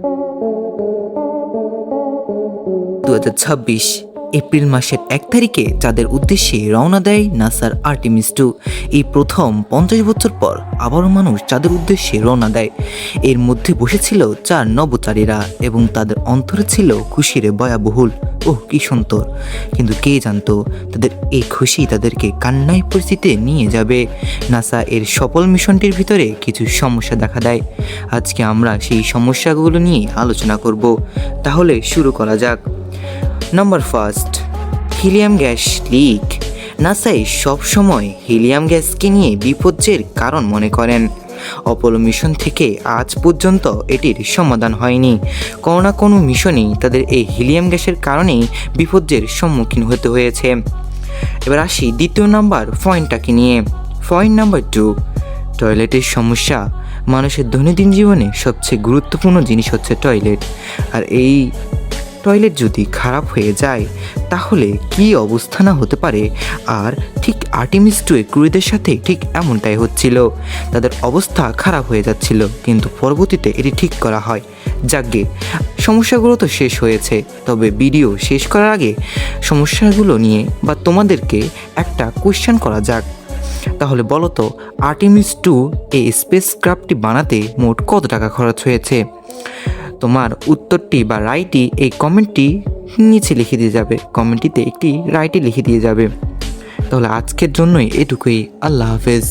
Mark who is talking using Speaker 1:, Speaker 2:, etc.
Speaker 1: 2026 April মাসের 1 তারিখে চাঁদের উদ্দেশ্যে রওনা দেয় নাসার আর্টেমিস 2। এই প্রথম 50 বছর পর আবারও মানুষ চাঁদের উদ্দেশ্যে রওনা দেয়। এর মধ্যে বসেছিল 4 নভোচারীরা এবং তাদের অন্তরে ছিল খুশির বয়াবহুল ও কি সুন্দর। কিন্তু কে জানতো তাদের এই খুশি তাদেরকে কান্নায় পরিস্থিতিতে নিয়ে যাবে। নাসা এর সফল মিশনটির ভিতরে কিছু সমস্যা দেখা দেয়। আজকে আমরা সেই সমস্যাগুলো নিয়ে আলোচনা করব। তাহলে শুরু করা যাক। Number 1, helium gas leak. নাসাই সবসময় হিলিয়াম গ্যাসকে নিয়ে বিপর্যয়ের কারণ মনে করেন। অপোলো মিশন থেকে আজ পর্যন্ত এটির সমাধান হয়নি। কোনো না কোনো মিশনেই তাদের এই হিলিয়াম গ্যাসের কারণেই বিপর্যয়ের সম্মুখীন হতে হয়েছে। এবার আসি দ্বিতীয় নাম্বার পয়েন্টটাকে নিয়ে। পয়েন্ট নাম্বার 2, টয়লেটের সমস্যা। মানুষের দৈনন্দিন জীবনে সবচেয়ে গুরুত্বপূর্ণ জিনিস হচ্ছে টয়লেট। আর এই টয়লেট যদি খারাপ হয়ে যায় তাহলে কি অবস্থা না হতে পারে। আর ঠিক আর্টেমিস 2 ক্রুদের সাথে ঠিক এমনটাই হচ্ছিল। তাদের অবস্থা খারাপ হয়ে যাচ্ছিল, কিন্তু পরবর্তীতে এটি ঠিক করা হয়। যাকগে, সমস্যাগুলো তো শেষ হয়েছে। তবে ভিডিও শেষ করার আগে সমস্যাগুলো নিয়ে বা তোমাদেরকে একটা কোয়েশ্চেন করা যাক। তাহলে বলো তো, আর্টেমিস 2 এই স্পেস ক্রাফটটি বানাতে মোট কত টাকা খরচ হয়েছে? তোমার উত্তরটি বা রায়টি এই কমেন্টটি নিচে লিখে দিয়ে যাবে। কমেন্টটিতে একটি রায়টি লিখে দিয়ে যাবে। তাহলে আজকের জন্যই এটুকুই। আল্লাহ হাফেজ।